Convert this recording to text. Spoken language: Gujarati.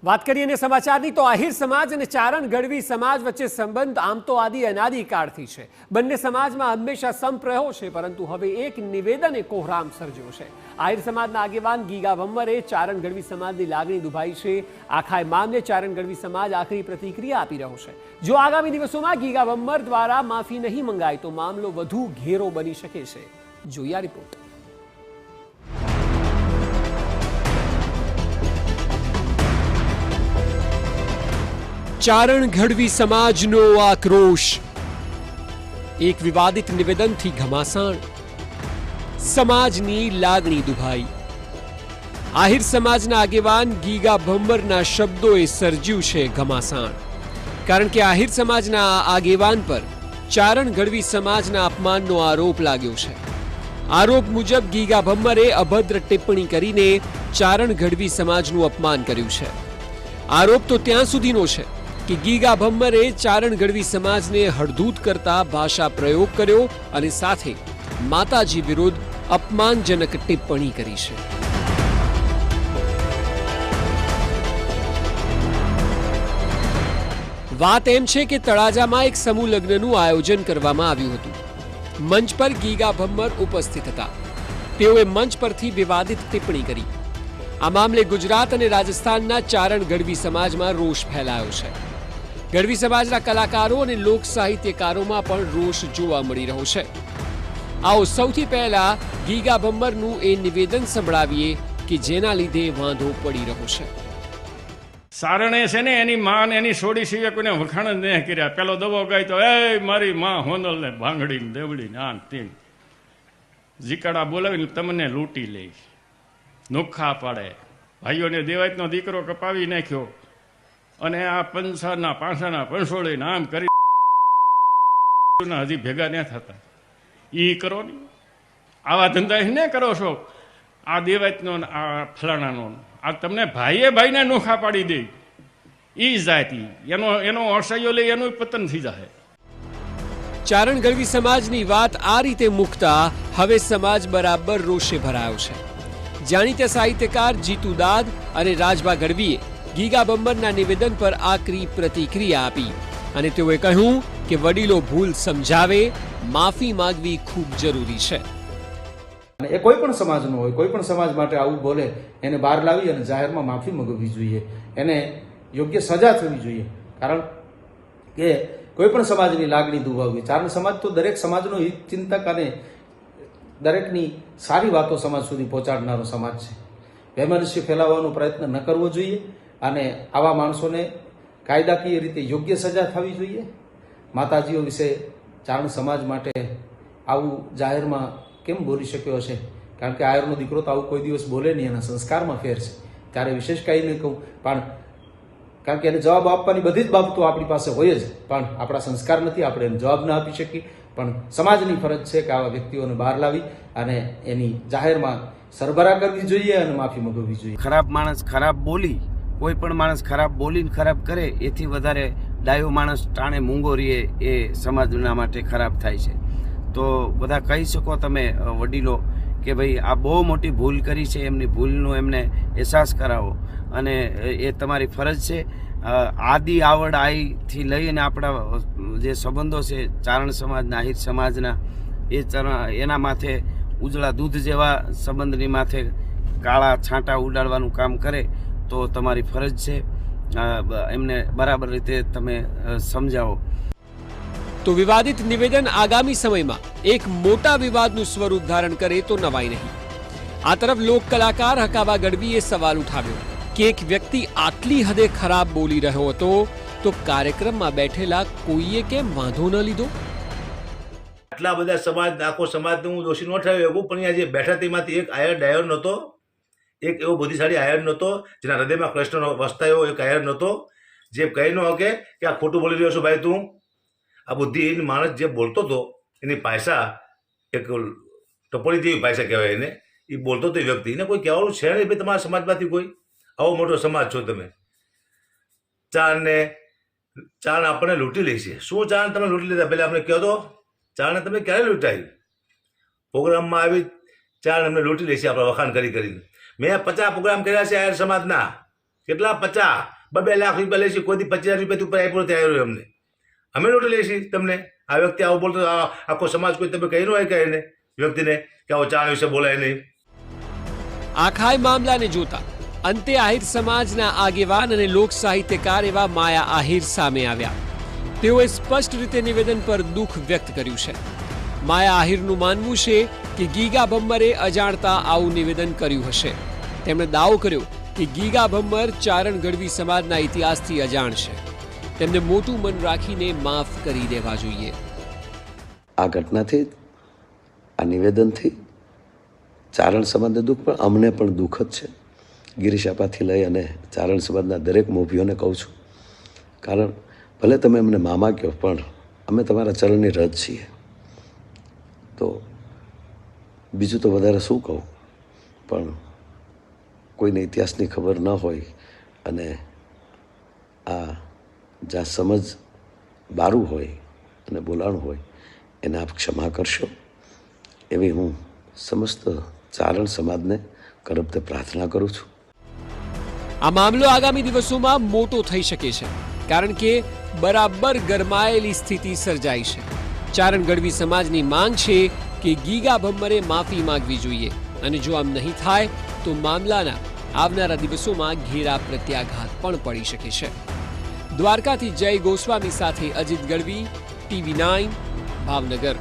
વાત કરીએ ને સમાચારની તો આહિર સમાજ અને ચારણ ગઢવી સમાજ વચ્ચે સંબંધ આમ તો આદિ અનાદિ કાળથી છે। બંને સમાજમાં હંમેશા સંપ રહ્યો છે, પરંતુ હવે એક નિવેદને કોહરામ સર્જ્યો છે। આહિર સમાજના આગેવાન ગીગા ભમ્મરે ચારણ ગઢવી સમાજની લાગણી દુભાઈ છે। આખા મામલે ચારણ ગઢવી સમાજ આખરી પ્રતિક્રિયા આપી રહ્યો છે। જો આગામી દિવસોમાં ગીગા ભમ્મર દ્વારા માફી નહીં મંગાય તો મામલો વધુ ઘેરો બની શકે છે। જોઈએ આ રિપોર્ટ। ચારણ ગઢવી સમાજનો આક્રોશ, એક વિવાદિત નિવેદનથી ઘમાસાણ, સમાજની લાગણી દુભાઈ। આહિર સમાજના આગેવાન ગીગા ભમ્મરના શબ્દોએ સર્જ્યું છે ઘમાસાણ, કારણ કે આહિર સમાજના આગેવાન પર ચારણ ગઢવી સમાજના અપમાનનો આરોપ લાગ્યો છે। આરોપ મુજબ ગીગા ભમ્મરે અભદ્ર ટિપ્પણી કરીને ચારણ ગઢવી સમાજનું અપમાન કર્યું છે। આરોપ તો ત્યાં સુધીનો છે કે ગીગા ભમ્મરે ચારણ ગઢવી સમાજને હળધૂત કરતા ભાષા પ્રયોગ કર્યો અને સાથે માતાજી વિરુદ્ધ અપમાનજનક ટિપ્પણી કરી છે। વાત એમ છે કે તળાજામાં એક સમૂહ લગ્નનું આયોજન કરવામાં આવ્યું હતું। મંચ પર ગીગા ભમ્મર ઉપસ્થિત હતા। તેઓએ મંચ પરથી વિવાદિત ટિપ્પણી કરી। આ મામલે ગુજરાત અને રાજસ્થાનના ચારણ ગઢવી સમાજમાં રોષ ફેલાયો છે। ગઢવી સમાજના કલાકારો અને લોક સાહિત્યકારોમાં પણ રોષ જોવા મળી રહ્યો છે। આવો સૌથી પહેલા ગીગા ભમ્મરનું એ નિવેદન સંભળાવીએ કે જેના લીધે વાંધો પડી રહ્યો છે। સારણે છે ને એની માં એની છોડી સિવાય કોઈને વખાણ જ નહીં કર્યા। પેલો દબો ગાય તો એ મારી માં હોનલ ને ભાંગડી ને દેવડી ને આન તીન જીકાડા બોલાવીને તમને લૂંટી લે, નોખા પાડે, ભાઈઓને દેવાયતનો દીકરો કપાવી નાખ્યો અને આ પંસાના પાંસાના પંસોળે નામ કરી હજી ભેગા ન થતા। ઈ કરો ને આવા ધંધા ને કરો છો। આ દેવાયતનો આ ફલાણાનો આ તમને ભાઈએ ભાઈને નોખા પાડી દે, ઈ જાતિ એનો અસહ્યો લઈ એનું પતન થઈ જાય। ચારણ ગઢવી સમાજની વાત આ રીતે મૂકતા હવે સમાજ બરાબર રોષે ભરાયો છે। જાણીતા સાહિત્યકાર જીતુ દાદ અને રાજભા ગઢવીએ ગીગા ભમ્મરના નિવેદન પર આકરી પ્રતિક્રિયા આપી અને તેઓએ કહ્યું કે વડીલો ભૂલ સમજાવે, માફી માંગવી ખૂબ જરૂરી છે। એ કોઈ પણ સમાજનો હોય, કોઈ પણ સમાજ માટે આવું બોલે એને બહાર લાવી અને જાહેરમાં માફી માંગવી જોઈએ, એને યોગ્ય સજા થવી જોઈએ। કારણ કે કોઈ પણ સમાજની લાગણી દુભાવવી, ચારણ સમાજ તો દરેક સમાજનો હિત ચિંતક અને દરેકની સારી વાતો સમાજ સુધી પહોંચાડનારો સમાજ છે। વૈમનસ્ય ફેલાવવાનો પ્રયત્ન ન કરવો જોઈએ અને આવા માણસોને કાયદાકીય રીતે યોગ્ય સજા થવી જોઈએ। માતાજીઓ વિશે ચારણ સમાજ માટે આવું જાહેરમાં કેમ બોલી શક્યો હશે? કારણ કે આયરનો દીકરો તો આવું કોઈ દિવસ બોલે નહીં, એના સંસ્કારમાં ફેર છે। ત્યારે વિશેષ કંઈ નહીં કહું, પણ કારણ કે એને જવાબ આપવાની બધી જ બાબતો આપણી પાસે હોય જ, પણ આપણા સંસ્કાર નથી, આપણે એને જવાબ ના આપી શકીએ। પણ સમાજની ફરજ છે કે આવા વ્યક્તિઓને બહાર લાવી અને એની જાહેરમાં સરભરા કરવી જોઈએ અને માફી માંગવી જોઈએ। ખરાબ માણસ ખરાબ બોલી, કોઈ પણ માણસ ખરાબ બોલીને ખરાબ કરે એથી વધારે ડાયો માણસ ટાણે મૂંગો રહીએ એ સમાજના માટે ખરાબ થાય છે। તો બધા કહી શકો તમે વડીલો કે ભાઈ આ બહુ મોટી ભૂલ કરી છે, એમની ભૂલનો એમને અહેસાસ કરાવો અને એ તમારી ફરજ છે। આદિ આવડ આઈથી લઈને આપણા જે સંબંધો છે ચારણ સમાજના, આહિર સમાજના, એના માથે ઉજળા દૂધ જેવા સંબંધની માથે કાળા છાંટા ઉડાડવાનું કામ કરે તો તમારી ફરજ છે એમને બરાબર રીતે તમે સમજાવો। તો વિવાદિત નિવેદન આગામી સમયમાં એક મોટા વિવાદનું સ્વરૂપ ધારણ કરે તો નવાઈ નહીં। આ તરફ લોક કલાકાર હકાબા ગઢવીએ સવાલ ઉઠાવ્યો કે એક વ્યક્તિ આટલી હદે ખરાબ બોલી રહ્યો હતો તો કાર્યક્રમમાં બેઠેલા કોઈએ કેમ વાંધો ન લીધો? આટલા બધા સમાજ, આખો સમાજને હું દોષી ન ઠરાવી શકું, પણ અહીંયા જે બેઠા તેમાંથી એક આયર ડાયર નહોતો, એક એવો બુદ્ધિશાળી આયર નહોતો જેના હૃદયમાં કૃષ્ણ વસતા એવો એક આયર નહોતો જે કહી ન શકે કે આ ખોટું બોલી રહ્યો છું ભાઈ તું। આ બુદ્ધિહીન માણસ જે બોલતો હતો એની ભાષા એક ટપોળી જેવી ભાષા કહેવાય એને, એ બોલતો હતો વ્યક્તિ, એને કોઈ કહેવાનું છે નહીં ભાઈ તમારા સમાજમાંથી કોઈ આવો મોટો સમાજ છો તમે। ચાણ આપણને લૂંટી લે છે। શું ચાણ તમે લૂંટી લીધા? પહેલાં આપણે કહો તો ચાણને તમે ક્યારે લૂંટાવી? પ્રોગ્રામમાં આવી ચાણ અમને લૂંટી લે છે આપણા વખાણ કરી કરીને। મેં 50 પ્રોગ્રામ કર્યા છે આયર સમાજના, કેટલા 50-2 લાખ રૂપિયા લેશે, કોઈ 25,000 રૂપિયાથી ઉપર આપ્યો નથી આવ્યો અમને. અમે નોટ લેશી તમને. આ વ્યક્તિ આવું બોલતો, આખો સમાજ કોઈ તમે કહી ન હોય કે એને વ્યક્તિને કે આવો ચારણ વિશે બોલાય નહીં. આખાય મામલાને જોતા અંતે આહિર સમાજના આગેવાન અને લોક સાહિત્યકાર એવા માયા આહિર સામે આવ્યા. તેઓએ સ્પષ્ટ રીતે નિવેદન પર દુઃખ વ્યક્ત કર્યું છે. માયા આહિરનું માનવું છે કે ગીગા ભમ્મરે અજાણતા આવું નિવેદન કર્યું હશે. તેમણે દાવો કર્યો કે ગીગા ભમ્મર ચારણ ગઢવી સમાજના ઇતિહાસથી અજાણ છે. તેમને મોટું મન રાખીને માફ કરી દેવા જોઈએ. આ ઘટનાથી, આ નિવેદનથી ચારણ સમાજને દુઃખ, પણ અમને પણ દુઃખ જ છે. ગિરીશ આપાથી લઈ અને ચારણ સમાજના દરેક મોભીઓને કહું છું, કારણ ભલે તમે અમને મામા કહો, પણ અમે તમારા ચરણની રજ છીએ. તો બીજું તો વધારે શું કહું, પણ કોઈને ઇતિહાસની ખબર ન હોય અને આ જ્યાં સમજ બારું હોય અને બોલાણું હોય એને આપ ક્ષમા કરશો એવી હું સમસ્ત ચારણ સમાજને કરબતે પ્રાર્થના કરું છું. આ મામલો આગામી દિવસોમાં મોટો થઈ શકે છે, કારણ કે બરાબર ગરમાયેલી સ્થિતિ સર્જાઈ છે. ચારણ ગઢવી સમાજની માંગ છે કે ગીગા ભમ્મરે માફી માંગવી જોઈએ, અને જો આમ નહીં થાય તો મામલાના આવનારા દિવસોમાં ઘેરા પ્રત્યાઘાત પણ પડી શકે છે. દ્વારકાથી જય ગોસ્વામી સાથે અજીત ગઢવી, TV9 ભાવનગર.